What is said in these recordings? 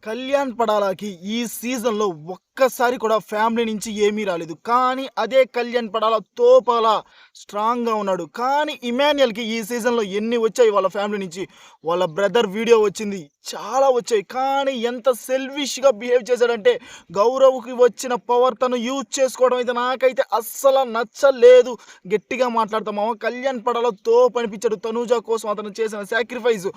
కళ్యాణ్ పడాలాకి ఈ సీజన్‌లో ఒక్కసారి కూడా ఫ్యామిలీ నుంచి ఏమీ రాలేదు. కానీ అదే కళ్యాణ్ పడాల తోపాల స్ట్రాంగ్‌గా ఉన్నాడు. కానీ ఇమాన్యుయల్‌కి ఈ సీజన్‌లో ఎన్ని వచ్చాయి వాళ్ళ ఫ్యామిలీ నుంచి. వాళ్ళ బ్రదర్ వీడియో వచ్చింది. చాలా వచ్చాయి. కానీ ఎంత సెల్ఫిష్‌గా బిహేవ్ చేశాడంటే గౌరవ్‌కి వచ్చిన పవర్ తను యూజ్ చేసుకోవడం అయితే నాకైతే అస్సలు నచ్చలేదు. గట్టిగా మాట్లాడతా మామ కళ్యాణ్ పడాల తోపు అనిపించాడు. తనూజ కోసం అతను చేసిన సాక్రిఫైస్.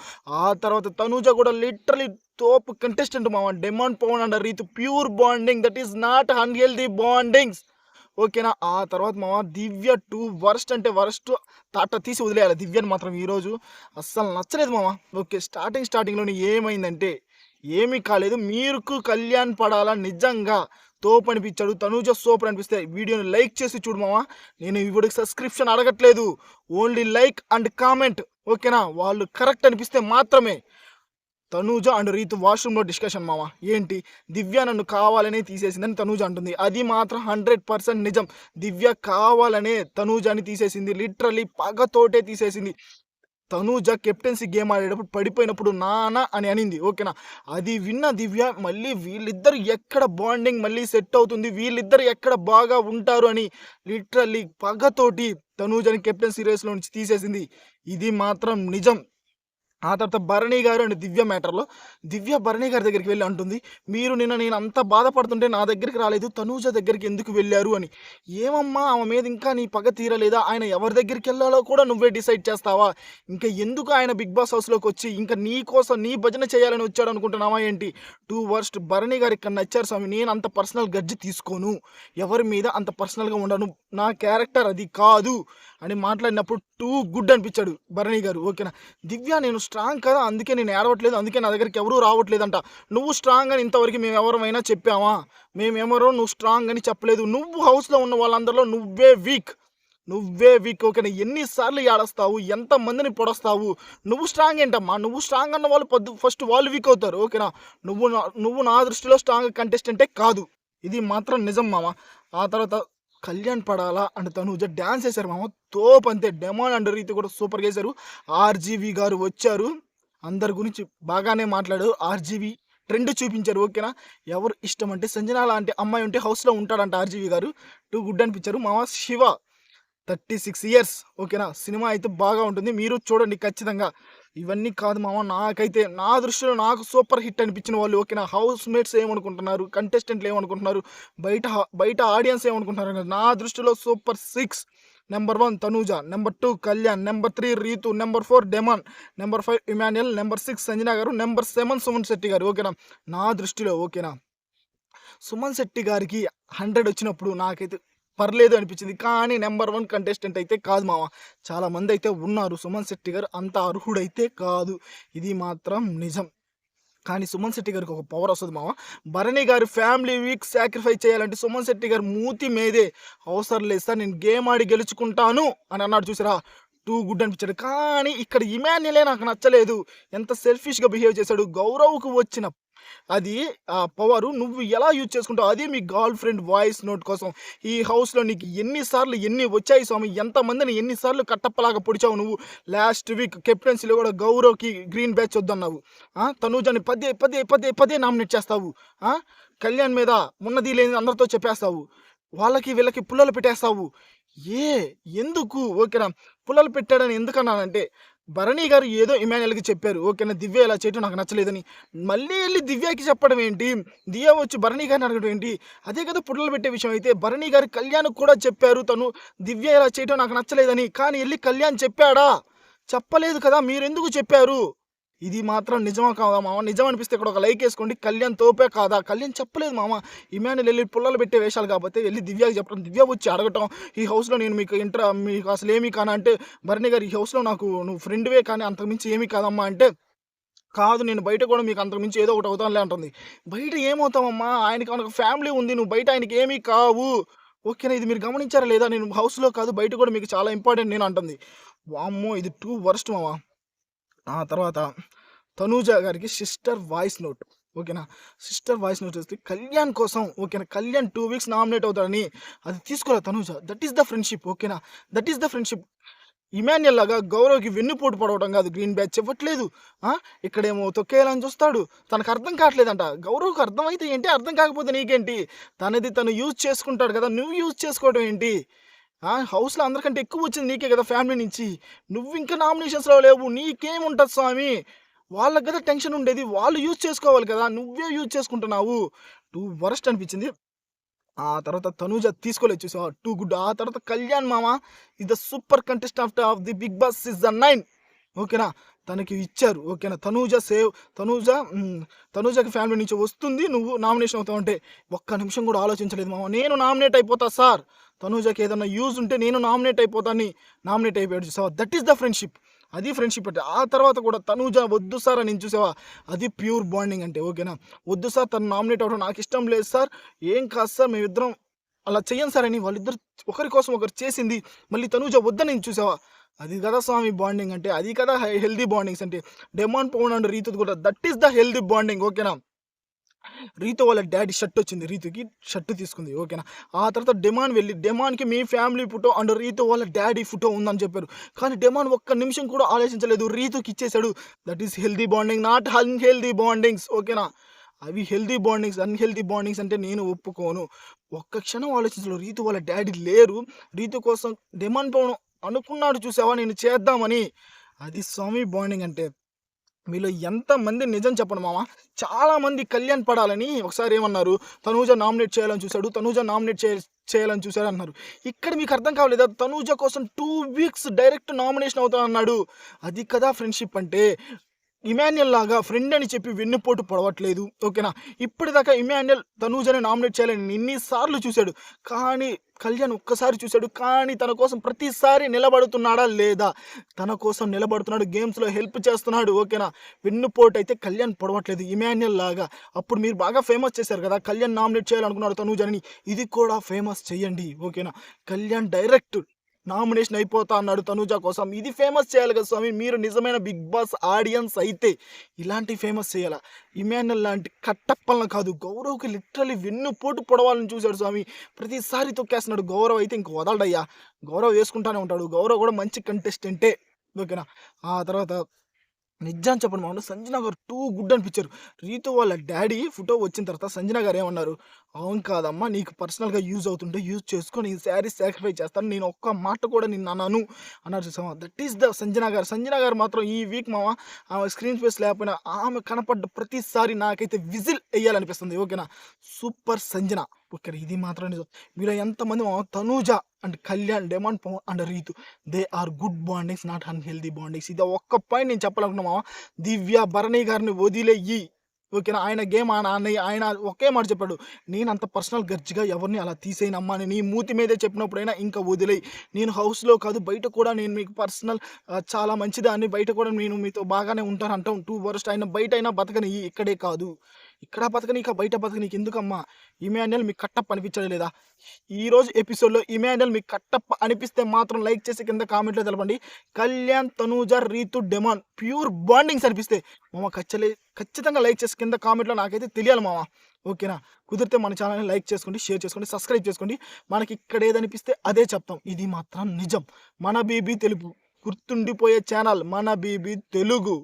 ఆ తర్వాత తనూజ కూడా లిటరల్లీ తోపు కంటెస్టెంట్ మామ. Demon Pavan and Rithu pure bonding. That is not unhealthy bondings. ఓకేనా. ఆ తర్వాత మామ దివ్య 2 వరస్ట్ అంటే వరస్ట్. తాట తీసి వదిలేయాలి దివ్యని మాత్రం ఈరోజు అస్సలు నచ్చలేదు మామ. ఓకే, స్టార్టింగ్‌లోనే ఏమైందంటే ఏమీ కాలేదు. మీకు కళ్యాణ్ పడాల నిజంగా తోపు అనిపించాడు, తనూజ సూపర్ అనిపిస్తే వీడియోని లైక్ చేసి చూడు మామ. నేను ఇవిడికి సబ్స్క్రిప్షన్ అడగట్లేదు, ఓన్లీ లైక్ అండ్ కామెంట్. ఓకేనా. వాళ్ళు కరెక్ట్ అనిపిస్తే మాత్రమే. తనూజ అండ్ రీతు వాష్రూమ్లో డిస్కషన్ మామ. ఏంటి, దివ్య నన్ను కావాలనే తీసేసిందని తనూజ అంటుంది. అది మాత్రం 100% నిజం. దివ్య కావాలనే తనూజని తీసేసింది. లిటరల్లీ పగతోటే తీసేసింది. తనూజ కెప్టెన్సీ గేమ్ ఆడేటప్పుడు పడిపోయినప్పుడు నాన్న అని అనింది. ఓకేనా. అది విన్న దివ్య మళ్ళీ వీళ్ళిద్దరు ఎక్కడ బాండింగ్ మళ్ళీ సెట్ అవుతుంది, వీళ్ళిద్దరు ఎక్కడ బాగా ఉంటారు అని లిటరల్లీ పగతోటి తనూజని కెప్టెన్సీ రేస్లో నుంచి తీసేసింది. ఇది మాత్రం నిజం. ఆ తర్వాత భరణి గారు అండ్ దివ్య మ్యాటర్లో దివ్య భరణి గారి దగ్గరికి వెళ్ళి అంటుంది, మీరు నేను అంత బాధపడుతుంటే నా దగ్గరికి రాలేదు, తనూజ దగ్గరికి ఎందుకు వెళ్ళారు అని. ఏమమ్మా ఆమె మీద ఇంకా నీ పగ తీరలేదా? ఆయన ఎవరి దగ్గరికి వెళ్ళాలో కూడా నువ్వే డిసైడ్ చేస్తావా? ఇంకా ఎందుకు ఆయన బిగ్ బాస్ హౌస్లోకి వచ్చి ఇంకా నీ కోసం నీ భజన చేయాలని వచ్చాడు అనుకుంటున్నావా ఏంటి? 2 వర్స్ట్. భరణి గారు ఇక్కడ నచ్చారు స్వామి. నేను అంత పర్సనల్ గడ్జి తీసుకోను, ఎవరి మీద అంత పర్సనల్గా ఉండను, నా క్యారెక్టర్ అది కాదు అని మాట్లాడినప్పుడు టూ గుడ్ అనిపించాడు భరణి గారు. ఓకేనా. దివ్య నేను స్ట్రాంగ్ కదా, అందుకే నేను ఏడవట్లేదు, అందుకే నా దగ్గరికి ఎవరూ రావట్లేదంట. నువ్వు స్ట్రాంగ్ అని ఇంతవరకు మేము ఎవరమైనా చెప్పామా? మేమెవరో నువ్వు స్ట్రాంగ్ అని చెప్పలేదు. నువ్వు హౌస్లో ఉన్న వాళ్ళందరిలో నువ్వే వీక్. ఓకేనా. ఎన్నిసార్లు ఏడస్తావు, ఎంతమందిని పొడస్తావు? నువ్వు స్ట్రాంగ్ ఏంటమ్మా? నువ్వు స్ట్రాంగ్ అన్న వాళ్ళు ఫస్ట్ వాళ్ళు వీక్ అవుతారు. ఓకేనా. నువ్వు నా దృష్టిలో స్ట్రాంగ్ కంటెస్టెంటే కాదు. ఇది మాత్రం నిజం మామ. ఆ తర్వాత కళ్యాణ్ పడాలా అండ్ తనూజ డ్యాన్స్ వేశారు మామ. తోపు అంతే. డెమాన్ అండ్ రీతి కూడా సూపర్ చేశారు. ఆర్జీవి గారు వచ్చారు, అందరి గురించి బాగానే మాట్లాడారు. ఆర్జీవి ట్రెండ్ చూపించారు. ఓకేనా. ఎవరు ఇష్టం అంటే సంజన లాంటి అమ్మాయి ఉంటే హౌస్లో ఉంటాడంట ఆర్జీవి గారు. టూ గుడ్ అనిపించారు మామ. శివ 36 ఇయర్స్. ఓకేనా. సినిమా అయితే బాగా ఉంటుంది, మీరు చూడండి ఖచ్చితంగా. ఇవన్నీ కాదు మామ, నాకైతే నా దృష్టిలో నాకు సూపర్ హిట్ అనిపించిన వాళ్ళు. ఓకేనా. హౌస్ మేట్స్ ఏమనుకుంటున్నారు, కంటెస్టెంట్లు ఏమనుకుంటున్నారు, బయట ఆడియన్స్ ఏమనుకుంటున్నారు, నా దృష్టిలో super 6. Number 1 Tanuja, number 2 Kalyan, number 3 Rithu, number 4 Demon, number 5 Emmanuel, number 6 Sanjana garu, number 7 Suman Shetty గారు. ఓకేనా. నా దృష్టిలో ఓకేనా సుమన్ శెట్టి గారికి 100 వచ్చినప్పుడు నాకైతే పర్లేదు అనిపించింది. కానీ నెంబర్ 1 కంటెస్టెంట్ అయితే కాదు మామ. చాలామంది అయితే ఉన్నారు, సుమన్ శెట్టి గారు అంత అర్హుడైతే కాదు. ఇది మాత్రం నిజం. కానీ సుమన్ శెట్టి గారికి ఒక పవర్ వస్తుంది మామ. Bharani garu family week sacrifice చేయాలంటే సుమన్ శెట్టి గారు మూతి మీదే అవసరం లేదు సార్, నేను గేమ్ ఆడి గెలుచుకుంటాను అని అన్నాడు. చూసారా, టూ గుడ్ అనిపించాడు. కానీ ఇక్కడ ఇమాన్యుయలే నాకు నచ్చలేదు. ఎంత సెల్ఫిష్గా బిహేవ్ చేశాడు. గౌరవ్కు వచ్చిన అది ఆ పవరు నువ్వు ఎలా యూజ్ చేసుకుంటావు? అది మీ గర్ల్ ఫ్రెండ్ వాయిస్ నోట్ కోసం ఈ హౌస్లో నీకు ఎన్ని వచ్చాయి స్వామి? ఎంతమందిని ఎన్నిసార్లు కట్టప్పలాగా పొడిచావు నువ్వు? లాస్ట్ వీక్ కెప్టెన్సీలో కూడా గౌరవ్కి గ్రీన్ బ్యాచ్ వద్దన్నావు. తనూజని పదే నామినేట్ చేస్తావు. కళ్యాణ్ మీద ఉన్నది లేని అందరితో చెప్పేస్తావు. వాళ్ళకి వీళ్ళకి పుల్లలు పెట్టేస్తావు. ఎందుకు? ఓకేనా. పుల్లలు పెట్టాడని ఎందుకన్నానంటే భరణి గారు ఏదో ఇమాన్యుయల్కి చెప్పారు. ఓకేనా. దివ్య ఇలా చేయటం నాకు నచ్చలేదని మళ్ళీ వెళ్ళి దివ్యకి చెప్పడం ఏంటి? దివ్య వచ్చి భరణి గారిని అడగడం ఏంటి? అదే కదా పుల్లలు పెట్టే విషయం అయితే. భరణి గారు కళ్యాణ్ కూడా చెప్పారు తను దివ్య ఇలా చేయటం నాకు నచ్చలేదని. కానీ వెళ్ళి కళ్యాణ్ చెప్పాడా? చెప్పలేదు కదా. మీరెందుకు చెప్పారు? ఇది మాత్రం నిజమా కాదా మామ? నిజం అనిపిస్తే ఇక్కడ ఒక లైక్ వేసుకోండి. కళ్యాణ్ తోపే కాదా? కళ్యాణ్ చెప్పలేదు మామ. ఇమాన్యుయల్ వెళ్ళి పుల్లలు పెట్టే వేషాలు కాకపోతే వెళ్ళి దివ్యకి చెప్పడం, దివ్య వచ్చి అడగటం, ఈ హౌస్లో నేను మీకు అసలు ఏమీ కానా అంటే భరణి గారు ఈ హౌస్లో నాకు నువ్వు ఫ్రెండ్వే కానీ అంతకుమించి ఏమీ కాదమ్మా అంటే, కాదు నేను బయట కూడా మీకు అంతకుమించి ఏదో ఒకటి అవుతానులే అంటుంది. బయట ఏమవుతామమ్మా? ఆయనకి మనకు ఫ్యామిలీ ఉంది, నువ్వు బయట ఆయనకి ఏమీ కావు. ఓకేనా. ఇది మీరు గమనించారా లేదా? నేను హౌస్లో కాదు బయట కూడా మీకు చాలా ఇంపార్టెంట్ నేను అంటుంది. వామ్మో, ఇది టూ వర్స్ట్ మామ. ఆ తర్వాత తనూజ గారికి సిస్టర్ వాయిస్ నోట్. ఓకేనా. సిస్టర్ వాయిస్ నోట్ వస్తే కళ్యాణ్ కోసం. ఓకేనా. కళ్యాణ్ 2 వీక్స్ నామినేట్ అవుతాడని అది తీసుకోరా Tanuja. That is the friendship. ఓకేనా. That is the friendship. Emmanuel లాగా గౌరవ్‌కి వెన్నుపోటు పొడవడం కాదు గ్రీన్ బ్యాచ్ ఇవ్వట్లేదు. ఆ! ఇక్కడేమో తొక్కేయాలని చూస్తాడు. తనకు అర్థం కావట్లేదంట. గౌరవ్‌కి అర్థమైతే ఏంటి? అర్థం కాకపోతే నీకేంటి? తనది తను యూజ్ చేసుకుంటాడు కదా! నువ్వు యూజ్ చేసుకోవడం ఏంటి? హౌస్‌లో అందరికంటే ఎక్కువ వచ్చింది నీకే కదా ఫ్యామిలీ నుంచి. నువ్వింకా నామినేషన్స్‌లో లేవు. నీకేముంటది స్వామి? వాళ్ళకి కదా టెన్షన్ ఉండేది. వాళ్ళు యూజ్ చేసుకోవాలి కదా! నువ్వే యూజ్ చేసుకుంటున్నావు. టూ వరస్ట్ అనిపించింది. ఆ తర్వాత తనూజ తీసుకోలేదు చూసావా? Too good. ఆ తర్వాత కళ్యాణ్ మామ is the super contestant of the 'Bigg Boss' season 9. ఓకేనా? తనకి ఇచ్చారు. ఓకేనా? తనూజ తనూజకి ఫ్యామిలీ నుంచి వస్తుంది. నువ్వు నామినేషన్ అవుతావంటే ఒక్క నిమిషం కూడా ఆలోచించలేదు మామ. నేను నామినేట్ అయిపోతా సార్. తనూజకి ఏదన్నా యూజ్ ఉంటే నేను నామినేట్ అయిపోతా అని నామినేట్ అయిపోయాడు చూసావా? That is the friendship. అది ఫ్రెండ్‌షిప్ అంటే. ఆ తర్వాత కూడా తనూజ వద్దు సార్ అని చూసావా? అది ప్యూర్ బాండింగ్ అంటే. ఓకేనా? వద్దు సార్ తను నామినేట్ అవ్వడం నాకిష్టం లేదు సార్. ఏం కాదు సార్ మేమిద్దరం అలా చెయ్యం సార్ అని వాళ్ళిద్దరు ఒకరి కోసం ఒకరు చేసింది. మళ్ళీ తనూజ వద్దనింది చూసావా? అది కదా స్వామి బాండింగ్ అంటే. అది కదా హెల్తీ బాండింగ్స్ అంటే. డెమాన్ పవన్ అండ్ రీతుది కూడా that is the healthy bonding. ఓకేనా? రీతు వాళ్ళ డాడీ షర్ట్ వచ్చింది. రీతుకి షర్ట్ తీసుకుంది. ఓకేనా? ఆ తర్వాత డెమాన్ వెళ్ళి డెమాన్‌కి మీ ఫ్యామిలీ ఫోటో అండ్ రీతు వాళ్ళ డాడీ ఫోటో ఉందని చెప్పారు. కానీ డెమాన్ ఒక్క నిమిషం కూడా ఆలోచించలేదు. రీతుకి ఇచ్చేసాడు. That is healthy bonding not unhealthy bondings. ఓకేనా? అవి హెల్తీ బాండింగ్స్. అన్‌హెల్తీ బాండింగ్స్ అంటే నేను ఒప్పుకోను. ఒక్క క్షణం ఆలోచించలేదు. రీతు వాళ్ళ డాడీ లేరు. రీతు కోసం డెమాన్ పవన్ అనుకున్నాడు చూసావా నేను చేద్దామని. అది స్వామి బాండింగ్ అంటే. మీలో ఎంతమంది నిజం చెప్పండి మామ. చాలామంది కళ్యాణ్ పడాలని ఒకసారి ఏమన్నారు? తనూజ నామినేట్ చేయాలని చూసాడు. తనూజ నామినేట్ చేయాలని చూసాడు అన్నారు. ఇక్కడ మీకు అర్థం కావలేదా? తనూజ కోసం 2 వీక్స్ డైరెక్ట్ నామినేషన్ అవుతా అన్నాడు. అది కదా ఫ్రెండ్‌షిప్ అంటే. ఇమాన్యుల్ లాగా ఫ్రెండ్ అని చెప్పి వెన్నుపోటు పొడవట్లేదు. ఓకేనా? ఇప్పటిదాకా ఇమాన్యుల్ తనూజని నామినేట్ చేయాలని ఎన్ని సార్లు చూసాడు. కానీ కళ్యాణ్ ఒక్కసారి చూసాడు. కానీ తన కోసం ప్రతిసారి నిలబడుతున్నాడా లేదా? తన కోసం నిలబడుతున్నాడు. గేమ్స్‌లో హెల్ప్ చేస్తున్నాడు. ఓకేనా? వెన్నుపోటు అయితే కళ్యాణ్ పొడవట్లేదు ఇమాన్యుల్ లాగా. అప్పుడు మీరు బాగా ఫేమస్ చేశారు కదా! కళ్యాణ్ నామినేట్ చేయాలనుకున్నాడు తనూజని. ఇది కూడా ఫేమస్ చేయండి. ఓకేనా? కళ్యాణ్ డైరెక్ట్ నామినేషన్ అయిపోతా అన్నాడు తనూజ కోసం. ఇది ఫేమస్ చేయాలి కదా స్వామి. మీరు నిజమైన 'బిగ్ బాస్' ఆడియన్స్ అయితే ఇలాంటివి ఫేమస్ చేయాలా? ఇమాన్యుల్ లాంటి కట్టప్పలను కాదు. గౌరవ్‌కి లిటరల్లీ వెన్నుపోటు పొడవాలని చూసాడు స్వామి. ప్రతిసారి తొక్కేస్తున్నాడు. గౌరవ్ అయితే ఇంక వదలడయ్యా. గౌరవ్ వేసుకుంటానే ఉంటాడు. గౌరవ్ కూడా మంచి కంటెస్టెంటే. ఓకేనా? ఆ తర్వాత నిజం చెప్పండి మామ సంజన గారు టూ గుడ్ అనిపించారు. రీతు వాళ్ళ డాడీ ఫోటో వచ్చిన తర్వాత సంజన గారు ఏమన్నారు? అవును కాదమ్మా నీకు పర్సనల్‌గా యూజ్ అవుతుంటే యూజ్ చేసుకో. నేను శారీ సాక్రిఫైస్ చేస్తాను. నేను ఒక్క మాట కూడా నిన్ను అనను అన్నారు చూసావా? దట్ ఈస్ ద సంజన గారు. సంజన గారు మాత్రం ఈ వీక్ మామ ఆమె స్క్రీన్ స్పేస్ లేకపోయినా ఆమె కనపడ్డ ప్రతిసారి నాకైతే విజిల్ ఎయ్యాలనిపిస్తుంది. ఓకేనా? సూపర్ సంజన. ఓకేనా? ఇది మాత్రం నిజం. మీలో ఎంతమంది మామ Tanuja and Kalyan, Demon Pavan and Rithu they are good bondings not unhealthy bondings. ఇది ఒక్క పాయింట్ నేను చెప్పాలనుకున్నా మామ. దివ్య, భరణి గారిని వదిలేయి. ఓకేనా? ఆయన గేమ్ ఆయన ఒకే మాట చెప్పాడు. నేనంత పర్సనల్ గర్జ్‌గా ఎవరిని అలా తీసేయనమ్మా అని నీ మూతి మీదే చెప్పినప్పుడైనా ఇంక వదిలేయి. నేను హౌస్‌లో కాదు బయట కూడా నేను మీకు పర్సనల్ చాలా మంచిదాన్ని. బయట కూడా నేను మీతో బాగానే ఉంటాను అంటాం. 2 వరస్ట్ అయినా బయటైనా బతకనియ్యి. ఇక్కడే కాదు. ఇక్కడ బతకనీక బయట బతకనీక ఎందుకమ్మా? ఇమాన్యుల్ మీకు కట్టప్ప అనిపించడం లేదా? ఈరోజు ఎపిసోడ్‌లో ఇమాన్యుల్ మీకు కట్టప్ప అనిపిస్తే మాత్రం లైక్ చేసి కింద కామెంట్‌లో తెలపండి. Kalyan, Tanuja, Rithu, Demon pure bondings అనిపిస్తే మామ ఖచ్చితంగా లైక్ చేసి కింద కామెంట్‌లో నాకైతే తెలియాలి మామ. ఓకేనా? కుదిరితే మన ఛానల్‌ని లైక్ చేసుకోండి, షేర్ చేసుకోండి, సబ్స్క్రైబ్ చేసుకోండి. మనకి ఇక్కడ ఏదనిపిస్తే అదే చెప్తాం. ఇది మాత్రం నిజం. మన బీబీ తెలుగు గుర్తుండిపోయే ఛానల్ మన బీబీ తెలుగు.